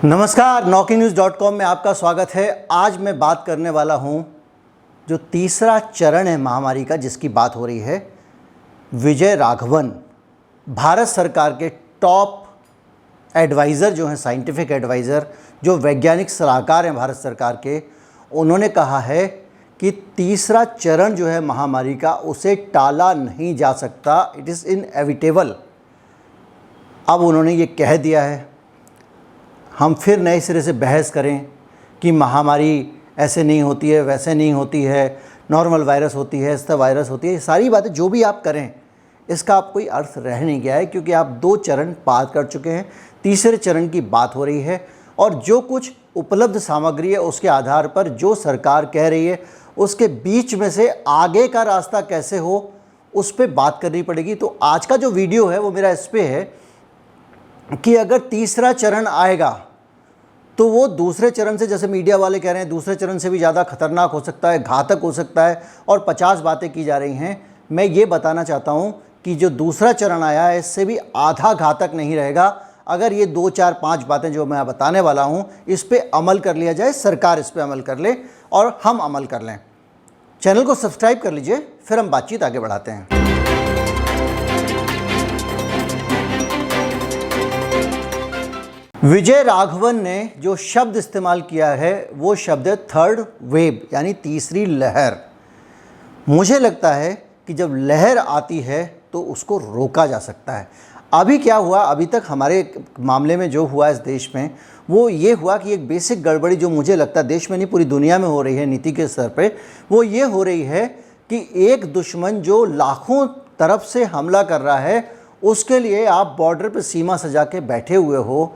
नमस्कार, NaukiNews.com में आपका स्वागत है। आज मैं बात करने वाला हूं जो तीसरा चरण है महामारी का, जिसकी बात हो रही है। विजय राघवन भारत सरकार के टॉप एडवाइज़र जो हैं, साइंटिफिक एडवाइज़र, जो वैज्ञानिक सलाहकार हैं भारत सरकार के, उन्होंने कहा है कि तीसरा चरण जो है महामारी का, उसे टाला नहीं जा सकता। It is inevitable. अब उन्होंने ये कह दिया है। हम फिर नए सिरे से बहस करें कि महामारी ऐसे नहीं होती है, वैसे नहीं होती है, नॉर्मल वायरस होती है, ऐसा वायरस होती है, ये सारी बातें जो भी आप करें, इसका आप कोई अर्थ रह नहीं गया है, क्योंकि आप 2 चरण पार कर चुके हैं। तीसरे चरण की बात हो रही है और जो कुछ उपलब्ध सामग्री है उसके आधार पर जो सरकार कह रही है, उसके बीच में से आगे का रास्ता कैसे हो, उस पर बात करनी पड़ेगी। तो आज का जो वीडियो है वो मेरा इस पर है कि अगर तीसरा चरण आएगा तो वो दूसरे चरण से, जैसे मीडिया वाले कह रहे हैं, दूसरे चरण से भी ज़्यादा खतरनाक हो सकता है, घातक हो सकता है, और 50 बातें की जा रही हैं। मैं ये बताना चाहता हूँ कि जो दूसरा चरण आया है, इससे भी आधा घातक नहीं रहेगा अगर ये 2, 4, 5 बातें जो मैं बताने वाला हूँ, इस पर अमल कर लिया जाए, सरकार इस पर अमल कर ले और हम अमल कर लें। चैनल को सब्सक्राइब कर लीजिए, फिर हम बातचीत आगे बढ़ाते हैं। विजय राघवन ने जो शब्द इस्तेमाल किया है वो शब्द है थर्ड वेव, यानी तीसरी लहर। मुझे लगता है कि जब लहर आती है तो उसको रोका जा सकता है। अभी क्या हुआ, अभी तक हमारे मामले में जो हुआ इस देश में, वो ये हुआ कि एक बेसिक गड़बड़ी जो मुझे लगता है देश में नहीं पूरी दुनिया में हो रही है नीति के स्तर पे, वो ये हो रही है कि एक दुश्मन जो लाखों तरफ से हमला कर रहा है, उसके लिए आप बॉर्डर पर सीमा सजा के बैठे हुए हो।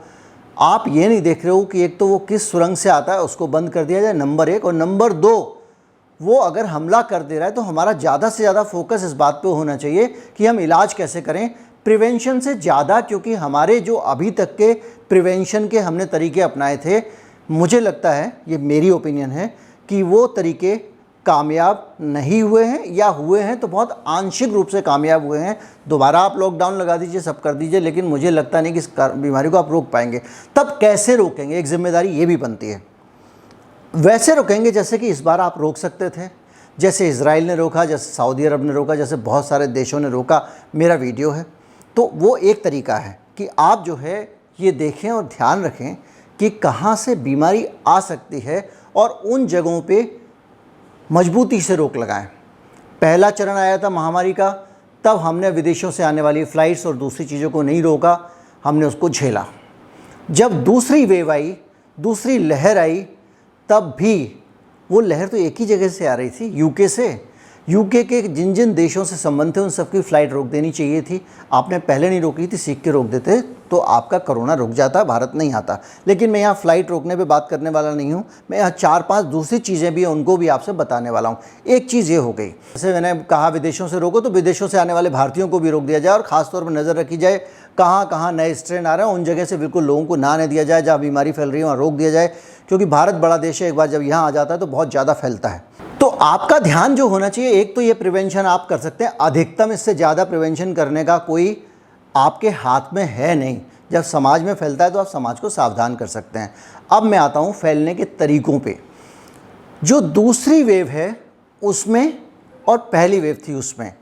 आप ये नहीं देख रहे हो कि एक तो वो किस सुरंग से आता है, उसको बंद कर दिया जाए, नंबर 1, और नंबर 2, वो अगर हमला कर दे रहा है तो हमारा ज़्यादा से ज़्यादा फोकस इस बात पे होना चाहिए कि हम इलाज कैसे करें, प्रिवेंशन से ज़्यादा। क्योंकि हमारे जो अभी तक के प्रिवेंशन के हमने तरीके अपनाए थे, मुझे लगता है, ये मेरी ओपिनियन है, कि वो तरीके कामयाब नहीं हुए हैं, या हुए हैं तो बहुत आंशिक रूप से कामयाब हुए हैं। दोबारा आप लॉकडाउन लगा दीजिए, सब कर दीजिए, लेकिन मुझे लगता नहीं कि इस बीमारी को आप रोक पाएंगे। तब कैसे रोकेंगे, एक जिम्मेदारी ये भी बनती है। वैसे रोकेंगे जैसे कि इस बार आप रोक सकते थे, जैसे इजराइल ने रोका, जैसे सऊदी अरब ने रोका, जैसे बहुत सारे देशों ने रोका। मेरा वीडियो है, तो वो एक तरीका है कि आप जो है ये देखें और ध्यान रखें कि कहाँ से बीमारी आ सकती है और उन जगहों पर मजबूती से रोक लगाएं। पहला चरण आया था महामारी का, तब हमने विदेशों से आने वाली फ़्लाइट्स और दूसरी चीज़ों को नहीं रोका, हमने उसको झेला। जब दूसरी वेव आई, दूसरी लहर आई, तब भी वो लहर तो एक ही जगह से आ रही थी, यूके से। यूके के जिन जिन देशों से संबंध थे उन सबकी फ़्लाइट रोक देनी चाहिए थी। आपने पहले नहीं रोकी थी, सीख के रोक देते तो आपका कोरोना रुक जाता, भारत नहीं आता। लेकिन मैं यहाँ फ़्लाइट रोकने पे बात करने वाला नहीं हूँ। मैं यहाँ 4-5 दूसरी चीज़ें भी हैं, उनको भी आपसे बताने वाला हूँ। एक चीज़ ये हो गई, जैसे मैंने कहा विदेशों से रोको, तो विदेशों से आने वाले भारतीयों को भी रोक दिया जाए, और ख़ासतौर पर नज़र रखी जाए कहाँ कहाँ नए स्ट्रेन आ रहे हैं, उन जगह से बिल्कुल लोगों को ना आने दिया जाए। जहाँ बीमारी फैल रही है वहाँ रोक दिया जाए, क्योंकि भारत बड़ा देश है, एक बार जब यहाँ आ जाता है तो बहुत ज़्यादा फैलता है। तो आपका ध्यान जो होना चाहिए, एक तो ये प्रिवेंशन आप कर सकते हैं, अधिकतम इससे ज़्यादा प्रिवेंशन करने का कोई आपके हाथ में है नहीं। जब समाज में फैलता है तो आप समाज को सावधान कर सकते हैं। अब मैं आता हूँ फैलने के तरीकों पे। जो दूसरी वेव है उसमें और पहली वेव थी उसमें,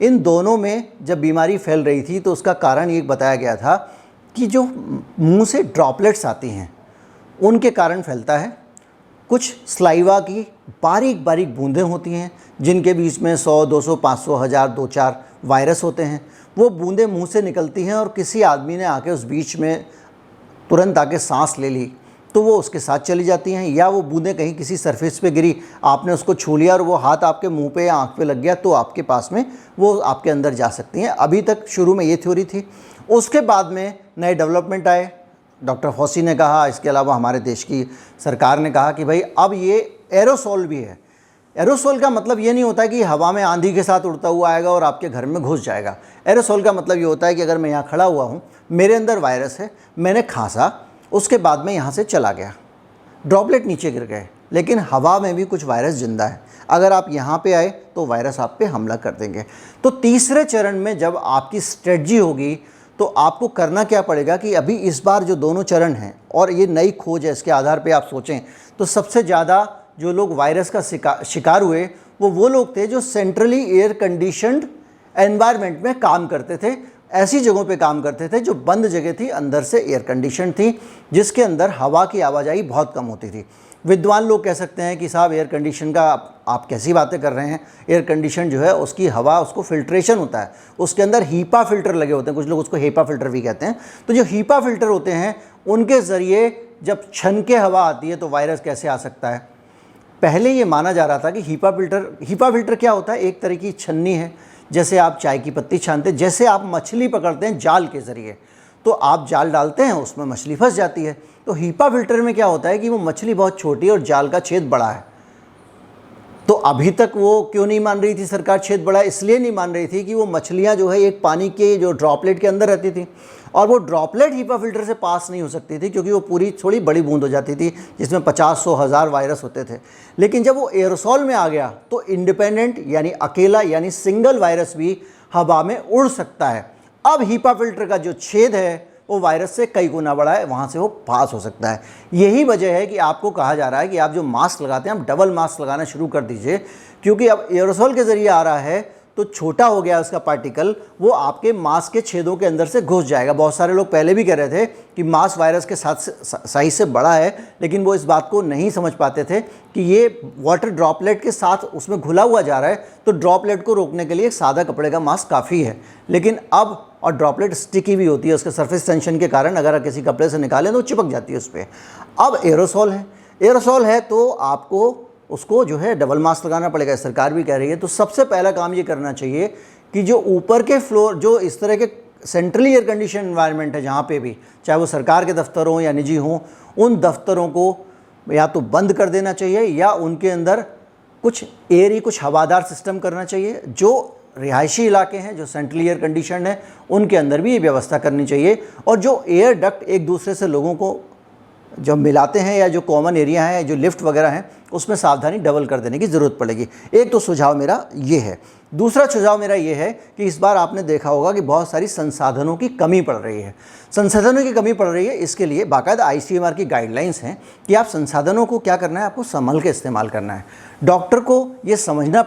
इन दोनों में जब बीमारी फैल रही थी तो उसका कारण ये बताया गया था कि जो मुंह से ड्रॉपलेट्स आती हैं उनके कारण फैलता है। कुछ स्लाइवा की बारीक बारीक बूंदें होती हैं, जिनके बीच में 100, 200, 500, 1000, 2-4 वायरस होते हैं। वो बूंदें मुंह से निकलती हैं और किसी आदमी ने आके उस बीच में तुरंत आके सांस ले ली तो वो उसके साथ चली जाती हैं, या वो बूंदें कहीं किसी सरफेस पे गिरी, आपने उसको छू लिया और वो हाथ आपके मुंह पे या आँख पे लग गया, तो आपके पास में वो आपके अंदर जा सकती हैं। अभी तक शुरू में ये थ्योरी थी। उसके बाद में नए डेवलपमेंट आए। डॉक्टर फॉसी ने कहा, इसके अलावा हमारे देश की सरकार ने कहा कि भाई अब ये एरोसोल भी है। एरोसोल का मतलब ये नहीं होता है कि हवा में आंधी के साथ उड़ता हुआ आएगा और आपके घर में घुस जाएगा। एरोसोल का मतलब ये होता है कि अगर मैं यहाँ खड़ा हुआ हूँ, मेरे अंदर वायरस है, मैंने खांसा, उसके बाद में यहाँ से चला गया, ड्रॉपलेट नीचे गिर गए, लेकिन हवा में भी कुछ वायरस जिंदा है। अगर आप यहाँ पे आए तो वायरस आप पे हमला कर देंगे। तो तीसरे चरण में जब आपकी स्ट्रेटजी होगी तो आपको करना क्या पड़ेगा कि अभी इस बार जो दोनों चरण हैं और ये नई खोज है, इसके आधार पे आप सोचें तो सबसे ज़्यादा जो लोग वायरस का शिकार हुए वो लोग थे जो सेंट्रली एयर कंडीशनड एनवायरनमेंट में काम करते थे, ऐसी जगहों पे काम करते थे जो बंद जगह थी, अंदर से एयर कंडीशन थी, जिसके अंदर हवा की आवाजाही बहुत कम होती थी। विद्वान लोग कह सकते हैं कि साहब एयर कंडीशन का आप कैसी बातें कर रहे हैं, एयर कंडीशन जो है उसकी हवा, उसको फिल्ट्रेशन होता है, उसके अंदर हीपा फिल्टर लगे होते हैं, कुछ लोग उसको हेपा फिल्टर भी कहते हैं। तो जो हीपा फिल्टर होते हैं उनके ज़रिए जब छन के हवा आती है तो वायरस कैसे आ सकता है। पहले ये माना जा रहा था कि हीपा फिल्टर क्या होता है, एक तरह की छन्नी है, जैसे आप चाय की पत्ती छानते हैं, जैसे आप मछली पकड़ते हैं जाल के ज़रिए, तो आप जाल डालते हैं उसमें मछली फंस जाती है। तो हीपा फिल्टर में क्या होता है कि वो मछली बहुत छोटी है और जाल का छेद बड़ा है। तो अभी तक वो क्यों नहीं मान रही थी सरकार छेद बड़ा है, इसलिए नहीं मान रही थी कि वो मछलियाँ जो है एक पानी के जो ड्रॉपलेट के अंदर रहती थी और वो ड्रॉपलेट हीपा फिल्टर से पास नहीं हो सकती थी, क्योंकि वो पूरी थोड़ी बड़ी बूंद हो जाती थी जिसमें 50-100,000 वायरस होते थे। लेकिन जब वो एयरोसॉल में आ गया तो इंडिपेंडेंट यानी अकेला यानी सिंगल वायरस भी हवा में उड़ सकता है। अब हीपा फिल्टर का जो छेद है वो वायरस से कई गुना बड़ा है, वहाँ से वो पास हो सकता है। यही वजह है कि आपको कहा जा रहा है कि आप जो मास्क लगाते हैं आप डबल मास्क लगाना शुरू कर दीजिए, क्योंकि अब एयरोसॉल के ज़रिए आ रहा है तो छोटा हो गया उसका पार्टिकल, वो आपके मास्क के छेदों के अंदर से घुस जाएगा। बहुत सारे लोग पहले भी कह रहे थे कि मास्क वायरस के साथ साइज से बड़ा है, लेकिन वो इस बात को नहीं समझ पाते थे कि ये वाटर ड्रॉपलेट के साथ उसमें घुला हुआ जा रहा है, तो ड्रॉपलेट को रोकने के लिए एक सादा कपड़े का मास्क काफ़ी है। लेकिन अब और ड्रॉपलेट स्टिकी भी होती है, उसके सरफेस टेंशन के कारण अगर किसी कपड़े से निकालें तो चिपक जाती है उस पर। अब एरोसॉल है तो आपको उसको जो है डबल मास्क लगाना पड़ेगा, सरकार भी कह रही है। तो सबसे पहला काम ये करना चाहिए कि जो ऊपर के फ्लोर, जो इस तरह के सेंट्रली एयर कंडीशन एनवायरनमेंट है जहाँ पे भी, चाहे वो सरकार के दफ्तर हों या निजी हों, उन दफ्तरों को या तो बंद कर देना चाहिए या उनके अंदर कुछ हवादार सिस्टम करना चाहिए। जो रिहायशी इलाके हैं जो सेंट्रली एयर कंडीशन है उनके अंदर भी ये व्यवस्था करनी चाहिए। और जो एयर डक्ट एक दूसरे से लोगों को जब मिलाते हैं या जो कॉमन एरिया है, जो लिफ्ट वगैरह हैं, उसमें सावधानी डबल कर देने की ज़रूरत पड़ेगी। एक तो सुझाव मेरा ये है। दूसरा सुझाव मेरा ये है कि इस बार आपने देखा होगा कि बहुत सारी संसाधनों की कमी पड़ रही है। संसाधनों की कमी पड़ रही है, इसके लिए बाकायदा ICMR की गाइडलाइंस हैं कि आप संसाधनों को क्या करना है, आपको संभल के इस्तेमाल करना है। डॉक्टर को ये समझना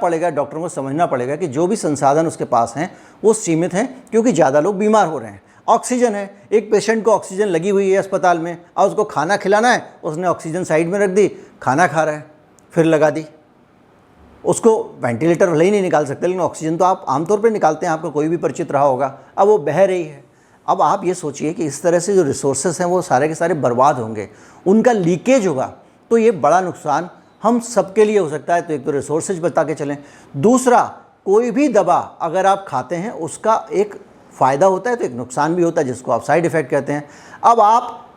पड़ेगा कि जो भी संसाधन उसके पास हैं वो सीमित हैं, क्योंकि ज़्यादा लोग बीमार हो रहे हैं। ऑक्सीजन है, एक पेशेंट को ऑक्सीजन लगी हुई है अस्पताल में, और उसको खाना खिलाना है, उसने ऑक्सीजन साइड में रख दी, खाना खा रहा है, फिर लगा दी। उसको वेंटिलेटर भले ही नहीं निकाल सकते, लेकिन ऑक्सीजन तो आप आमतौर पर निकालते हैं, आपको कोई भी परिचित रहा होगा। अब वो बह रही है। अब आप ये सोचिए कि इस तरह से जो रिसोर्सेस हैं वो सारे के सारे बर्बाद होंगे, उनका लीकेज होगा, तो ये बड़ा नुकसान हम सबके लिए हो सकता है। तो एक तो रिसोर्सेज बचा के चलें। दूसरा, कोई भी दवा अगर आप खाते हैं उसका एक फ़ायदा होता है तो एक नुकसान भी होता है, जिसको आप साइड इफ़ेक्ट कहते हैं। अब आप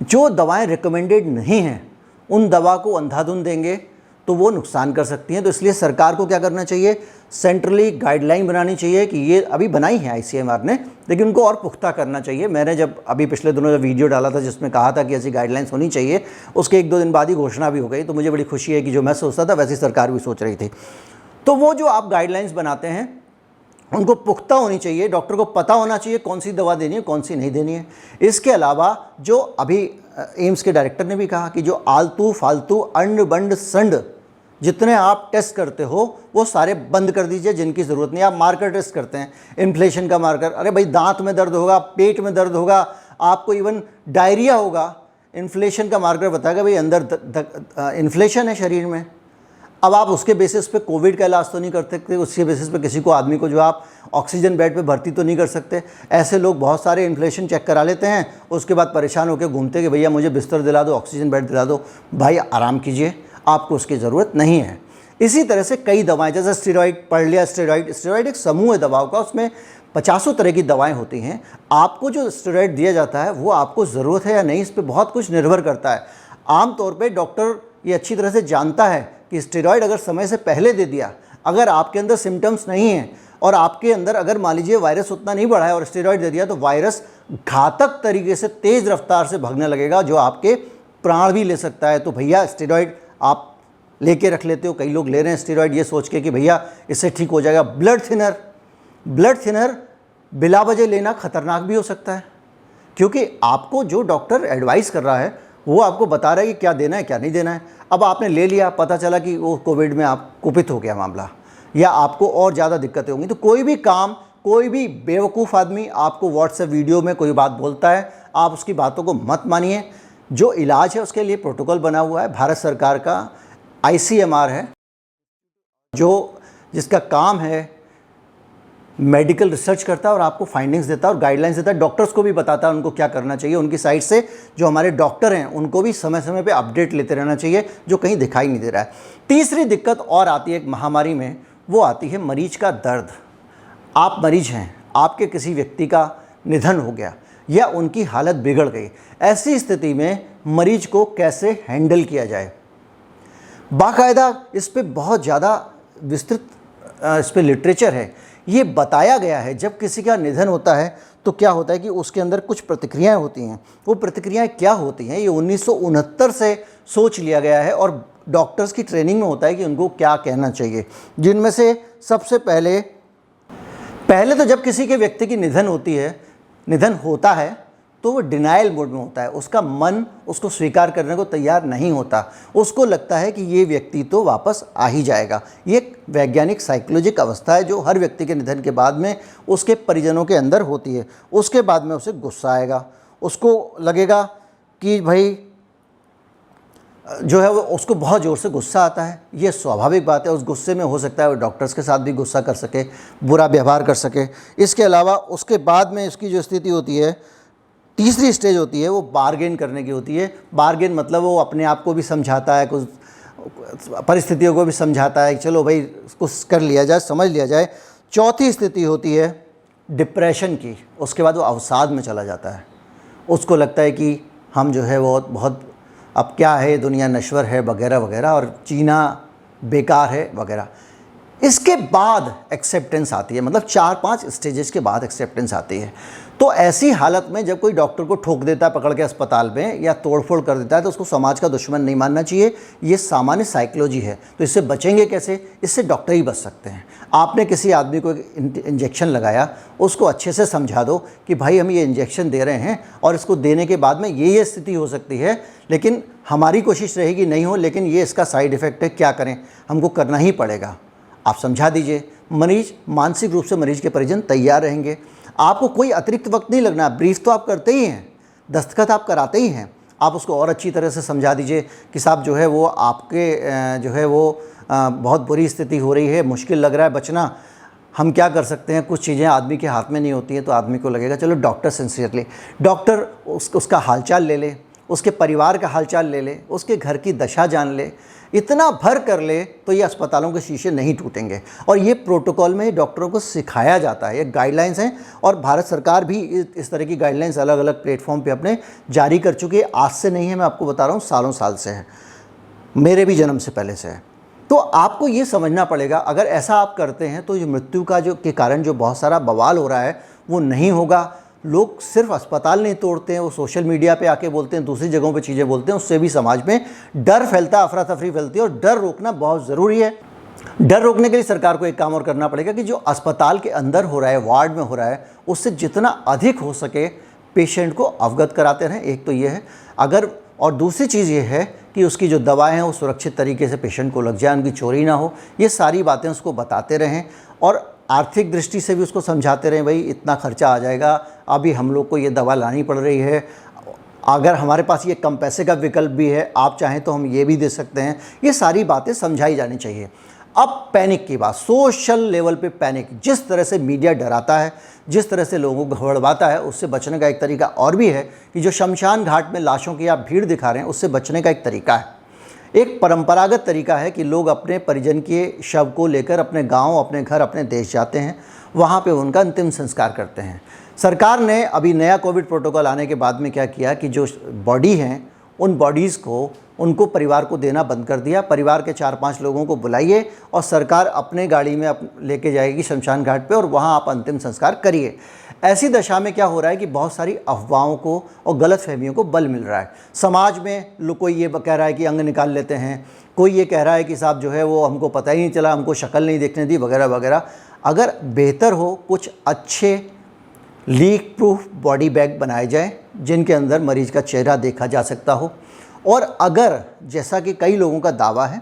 जो दवाएं रिकमेंडेड नहीं हैं उन दवा को अंधाधुंध देंगे तो वो नुकसान कर सकती हैं। तो इसलिए सरकार को क्या करना चाहिए, सेंट्रली गाइडलाइन बनानी चाहिए कि ये अभी बनाई है ICMR ने, लेकिन उनको और पुख्ता करना चाहिए। मैंने जब अभी पिछले दिनों जब वीडियो डाला था जिसमें कहा था कि ऐसी गाइडलाइंस होनी चाहिए, उसके 1-2 दिन बाद ही घोषणा भी हो गई। तो मुझे बड़ी खुशी है कि जो मैं सोचता था वैसी सरकार भी सोच रही थी। तो वो जो आप गाइडलाइंस बनाते हैं उनको पुख्ता होनी चाहिए, डॉक्टर को पता होना चाहिए कौन सी दवा देनी है कौन सी नहीं देनी है। इसके अलावा जो अभी एम्स के डायरेक्टर ने भी कहा कि जो आलतू फालतू अंड बंड संड जितने आप टेस्ट करते हो वो सारे बंद कर दीजिए, जिनकी ज़रूरत नहीं। आप मार्कर टेस्ट करते हैं, इन्फ्लेशन का मार्कर, अरे भाई दांत में दर्द होगा, पेट में दर्द होगा, आपको इवन डायरिया होगा, इन्फ्लेशन का मार्कर बताएगा भाई अंदर इन्फ्लेशन है शरीर में। अब आप उसके बेसिस पे कोविड का इलाज तो नहीं कर सकते, उसके बेसिस पे किसी को आदमी को जो आप ऑक्सीजन बेड पे भर्ती तो नहीं कर सकते। ऐसे लोग बहुत सारे इन्फ्लेशन चेक करा लेते हैं, उसके बाद परेशान होकर घूमते कि भैया मुझे बिस्तर दिला दो, ऑक्सीजन बेड दिला दो। भाई आराम कीजिए, आपको उसकी ज़रूरत नहीं है। इसी तरह से कई दवाएं, जैसे स्टेरॉइड पढ़ लिया, स्टेरॉइड एक समूह है दवाओं का, उसमें 50 तरह की दवाएं होती हैं। आपको जो स्टेरॉइड दिया जाता है वो आपको ज़रूरत है या नहीं, इस पर बहुत कुछ निर्भर करता है। आमतौर पर डॉक्टर ये अच्छी तरह से जानता है कि स्टेरॉइड अगर समय से पहले दे दिया, अगर आपके अंदर सिम्टम्स नहीं हैं और आपके अंदर अगर मान लीजिए वायरस उतना नहीं बढ़ा है और स्टेरॉइड दे दिया, तो वायरस घातक तरीके से तेज़ रफ्तार से भागने लगेगा, जो आपके प्राण भी ले सकता है। तो भैया स्टेरॉइड आप लेके रख लेते हो, कई लोग ले रहे हैं स्टेरॉइड ये सोच के कि भैया इससे ठीक हो जाएगा। ब्लड थिनर बिला वजह लेना खतरनाक भी हो सकता है, क्योंकि आपको जो डॉक्टर एडवाइस कर रहा है वो आपको बता रहा है कि क्या देना है क्या नहीं देना है। अब आपने ले लिया, पता चला कि वो कोविड में आप कुपित हो गया मामला, या आपको और ज़्यादा दिक्कतें होंगी। तो कोई भी काम, कोई भी बेवकूफ़ आदमी आपको व्हाट्सएप वीडियो में कोई बात बोलता है, आप उसकी बातों को मत मानिए। जो इलाज है उसके लिए प्रोटोकॉल बना हुआ है, भारत सरकार का ICMR है, जो जिसका काम है मेडिकल रिसर्च करता है और आपको फाइंडिंग्स देता है और गाइडलाइंस देता है। डॉक्टर्स को भी बताता है उनको क्या करना चाहिए। उनकी साइड से जो हमारे डॉक्टर हैं उनको भी समय समय पे अपडेट लेते रहना चाहिए, जो कहीं दिखाई नहीं दे रहा है। तीसरी दिक्कत और आती है एक महामारी में, वो आती है मरीज का दर्द। आप मरीज हैं, आपके किसी व्यक्ति का निधन हो गया या उनकी हालत बिगड़ गई, ऐसी स्थिति में मरीज को कैसे हैंडल किया जाए, बाकायदा इस पर बहुत ज़्यादा विस्तृत इस पर लिटरेचर है। ये बताया गया है जब किसी का निधन होता है तो क्या होता है कि उसके अंदर कुछ प्रतिक्रियाएं होती हैं। वो प्रतिक्रियाएं क्या होती हैं, ये 1969 से सोच लिया गया है और डॉक्टर्स की ट्रेनिंग में होता है कि उनको क्या कहना चाहिए। जिनमें से सबसे पहले तो जब किसी के व्यक्ति की निधन होता है तो वो डिनाइल मोड में होता है। उसका मन उसको स्वीकार करने को तैयार नहीं होता, उसको लगता है कि ये व्यक्ति तो वापस आ ही जाएगा। ये एक वैज्ञानिक साइकोलॉजिक अवस्था है जो हर व्यक्ति के निधन के बाद में उसके परिजनों के अंदर होती है। उसके बाद में उसे गुस्सा आएगा, उसको लगेगा कि भाई जो है वो उसको बहुत ज़ोर से गुस्सा आता है। ये स्वाभाविक बात है, उस गुस्से में हो सकता है वो डॉक्टर्स के साथ भी गुस्सा कर सके, बुरा व्यवहार कर सके। इसके अलावा उसके बाद में इसकी जो स्थिति होती है, तीसरी स्टेज होती है, वो बार्गेन करने की होती है। बार्गेन मतलब वो अपने आप को भी समझाता है, कुछ परिस्थितियों को भी समझाता है, चलो भाई कुछ कर लिया जाए, समझ लिया जाए। चौथी स्थिति होती है डिप्रेशन की। उसके बाद वो अवसाद में चला जाता है, उसको लगता है कि हम जो है वो बहुत अब क्या है, दुनिया नश्वर है वगैरह वगैरह और जीना बेकार है वगैरह। इसके बाद एक्सेप्टेंस आती है, मतलब 4-5 स्टेजेस के बाद एक्सेप्टेंस आती है। तो ऐसी हालत में जब कोई डॉक्टर को ठोक देता है पकड़ के अस्पताल में या तोड़फोड़ कर देता है तो उसको समाज का दुश्मन नहीं मानना चाहिए। ये सामान्य साइकोलॉजी है। तो इससे बचेंगे कैसे? इससे डॉक्टर ही बच सकते हैं। आपने किसी आदमी को एक इंजेक्शन लगाया, उसको अच्छे से समझा दो कि भाई हम ये इंजेक्शन दे रहे हैं और इसको देने के बाद में ये स्थिति हो सकती है, लेकिन हमारी कोशिश रहेगी नहीं हो, लेकिन ये इसका साइड इफ़ेक्ट है, क्या करें, हमको करना ही पड़ेगा। आप समझा दीजिए। मरीज, मानसिक रूप से मरीज के परिजन तैयार रहेंगे। आपको कोई अतिरिक्त वक्त नहीं लगना, ब्रीफ तो आप करते ही हैं, दस्तखत आप कराते ही हैं। आप उसको और अच्छी तरह से समझा दीजिए कि साहब जो है वो आपके जो है वो बहुत बुरी स्थिति हो रही है, मुश्किल लग रहा है बचना, हम क्या कर सकते हैं। कुछ चीज़ें आदमी के हाथ में नहीं होती हैं, तो आदमी को लगेगा चलो डॉक्टर सिंसियरली, डॉक्टर उसका हालचाल ले ले, उसके परिवार का हालचाल ले ले, उसके घर की दशा जान ले, इतना भर कर ले तो ये अस्पतालों के शीशे नहीं टूटेंगे। और ये प्रोटोकॉल में डॉक्टरों को सिखाया जाता है, ये गाइडलाइंस हैं और भारत सरकार भी इस तरह की गाइडलाइंस अलग अलग प्लेटफॉर्म पे अपने जारी कर चुकी है। आज से नहीं है, मैं आपको बता रहा हूँ, सालों साल से है, मेरे भी जन्म से पहले से है। तो आपको ये समझना पड़ेगा, अगर ऐसा आप करते हैं तो जो मृत्यु का के कारण जो बहुत सारा बवाल हो रहा है वो नहीं होगा। लोग सिर्फ अस्पताल नहीं तोड़ते हैं, वो सोशल मीडिया पे आके बोलते हैं, दूसरी जगहों पे चीज़ें बोलते हैं, उससे भी समाज में डर फैलता है, अफरा तफरी फैलती है और डर रोकना बहुत ज़रूरी है। डर रोकने के लिए सरकार को एक काम और करना पड़ेगा कि जो अस्पताल के अंदर हो रहा है, वार्ड में हो रहा है, उससे जितना अधिक हो सके पेशेंट को अवगत कराते रहें। एक तो ये है, अगर और दूसरी चीज़ ये है कि उसकी जो दवाएं हैं वो सुरक्षित तरीके से पेशेंट को लग जाए, उनकी चोरी ना हो, ये सारी बातें उसको बताते रहें। और आर्थिक दृष्टि से भी उसको समझाते रहें, भाई इतना खर्चा आ जाएगा, अभी हम लोग को ये दवा लानी पड़ रही है, अगर हमारे पास ये कम पैसे का विकल्प भी है, आप चाहें तो हम ये भी दे सकते हैं। ये सारी बातें समझाई जानी चाहिए। अब पैनिक की बात, सोशल लेवल पे पैनिक, जिस तरह से मीडिया डराता है, जिस तरह से लोगों को घबराता है, उससे बचने का एक तरीका और भी है कि जो शमशान घाट में लाशों की आप भीड़ दिखा रहे हैं, उससे बचने का एक तरीका है। एक परंपरागत तरीका है कि लोग अपने परिजन के शव को लेकर अपने गांव, अपने घर, अपने देश जाते हैं, वहाँ पे उनका अंतिम संस्कार करते हैं। सरकार ने अभी नया कोविड प्रोटोकॉल आने के बाद में क्या किया कि जो बॉडी हैं उन बॉडीज़ को उनको परिवार को देना बंद कर दिया। परिवार के 4-5 लोगों को बुलाइए और सरकार अपने गाड़ी में लेके जाएगी शमशान घाट पे और वहाँ आप अंतिम संस्कार करिए। ऐसी दशा में क्या हो रहा है कि बहुत सारी अफवाहों को और गलतफहमियों को बल मिल रहा है। समाज में लोग, कोई ये कह रहा है कि अंग निकाल लेते हैं, कोई ये कह रहा है कि साहब जो है वो हमको पता ही नहीं चला, हमको शक्ल नहीं देखने दी वगैरह वगैरह। अगर बेहतर हो कुछ अच्छे लीक प्रूफ बॉडी बैग बनाए जाएं जिनके अंदर मरीज का चेहरा देखा जा सकता हो। और अगर जैसा कि कई लोगों का दावा है,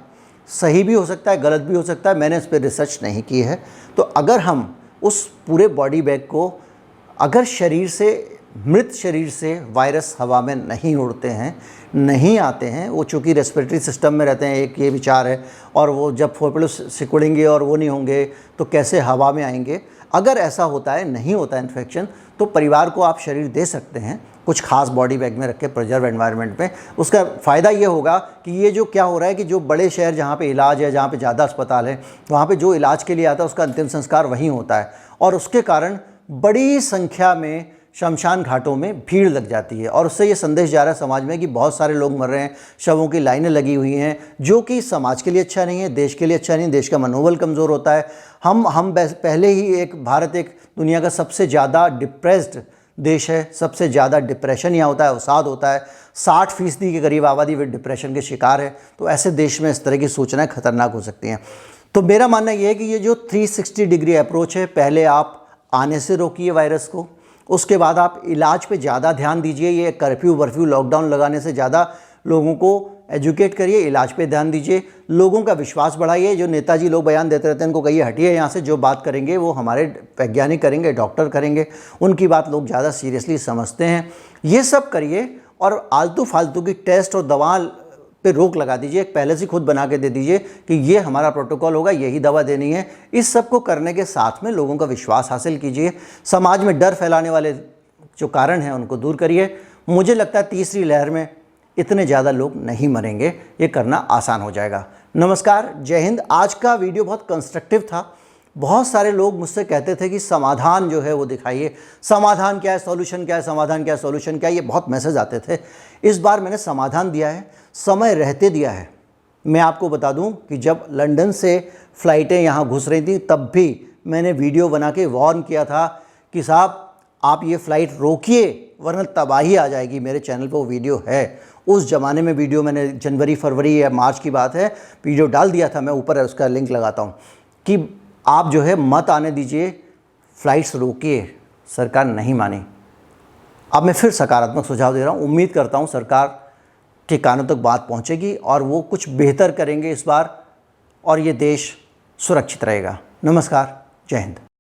सही भी हो सकता है, गलत भी हो सकता है, मैंने इस पर रिसर्च नहीं की है, तो अगर हम उस पूरे बॉडी बैग को, अगर शरीर से, मृत शरीर से वायरस हवा में नहीं उड़ते हैं, नहीं आते हैं, वो चूँकि रेस्पिरेटरी सिस्टम में रहते हैं, एक ये विचार है, और वो जब फोड़े सिकुड़ेंगे और वो नहीं होंगे तो कैसे हवा में आएंगे। अगर ऐसा होता है, नहीं होता है इन्फेक्शन, तो परिवार को आप शरीर दे सकते हैं कुछ खास बॉडी बैग में रख के प्रिजर्व एनवायरनमेंट में। उसका फ़ायदा ये होगा कि ये जो क्या हो रहा है कि जो बड़े शहर जहाँ पे इलाज है, जहाँ पे ज़्यादा अस्पताल है, वहाँ पे जो इलाज के लिए आता है उसका अंतिम संस्कार वहीं होता है, और उसके कारण बड़ी संख्या में शमशान घाटों में भीड़ लग जाती है। और उससे ये संदेश जा रहा है समाज में कि बहुत सारे लोग मर रहे हैं, शवों की लाइनें लगी हुई हैं, जो कि समाज के लिए अच्छा नहीं है, देश के लिए अच्छा नहीं है, देश का मनोबल कमज़ोर होता है। हम पहले ही भारत एक दुनिया का सबसे ज़्यादा डिप्रेस्ड देश है, सबसे ज़्यादा डिप्रेशन यहाँ होता है, अवसाद होता है, 60% के करीब आबादी विद डिप्रेशन के शिकार है। तो ऐसे देश में इस तरह की सूचनाएं खतरनाक हो सकती हैं। तो मेरा मानना ये है कि ये जो 360 डिग्री अप्रोच है, पहले आप आने से रोकिए वायरस को, उसके बाद आप इलाज पे ज़्यादा ध्यान दीजिए। ये कर्फ्यू वर्फ्यू लॉकडाउन लगाने से ज़्यादा लोगों को एजुकेट करिए, इलाज पे ध्यान दीजिए, लोगों का विश्वास बढ़ाइए। जो नेताजी लोग बयान देते रहते हैं उनको कहिए हटिए यहाँ से, जो बात करेंगे वो हमारे वैज्ञानिक करेंगे, डॉक्टर करेंगे, उनकी बात लोग ज़्यादा सीरियसली समझते हैं। ये सब करिए और आलतू फालतू की टेस्ट और दवा पे रोक लगा दीजिए, एक पहले से खुद बना के दे दीजिए कि ये हमारा प्रोटोकॉल होगा, यही दवा देनी है। इस सब को करने के साथ में लोगों का विश्वास हासिल कीजिए, समाज में डर फैलाने वाले जो कारण हैं उनको दूर करिए। मुझे लगता है तीसरी लहर में इतने ज़्यादा लोग नहीं मरेंगे, ये करना आसान हो जाएगा। नमस्कार, जय हिंद। आज का वीडियो बहुत कंस्ट्रक्टिव था। बहुत सारे लोग मुझसे कहते थे कि समाधान जो है वो दिखाइए, समाधान क्या है, सॉल्यूशन क्या है, समाधान क्या है, सॉल्यूशन क्या है, ये बहुत मैसेज आते थे। इस बार मैंने समाधान दिया है, समय रहते दिया है। मैं आपको बता दूं कि जब लंदन से फ़्लाइटें यहाँ घुस रही थी तब भी मैंने वीडियो बना के वार्न किया था कि साहब आप ये फ़्लाइट रोकिए वरना तबाही आ जाएगी। मेरे चैनल पर वो वीडियो है। उस ज़माने में वीडियो मैंने जनवरी फरवरी या मार्च की बात है, वीडियो डाल दिया था। मैं ऊपर उसका लिंक लगाता हूँ कि आप जो है मत आने दीजिए, फ़्लाइट्स रोकिए। सरकार नहीं मानी। अब मैं फिर सकारात्मक सुझाव दे रहा हूँ। उम्मीद करता हूँ सरकार के कानों तक बात पहुँचेगी और वो कुछ बेहतर करेंगे इस बार, और ये देश सुरक्षित रहेगा। नमस्कार, जय हिंद।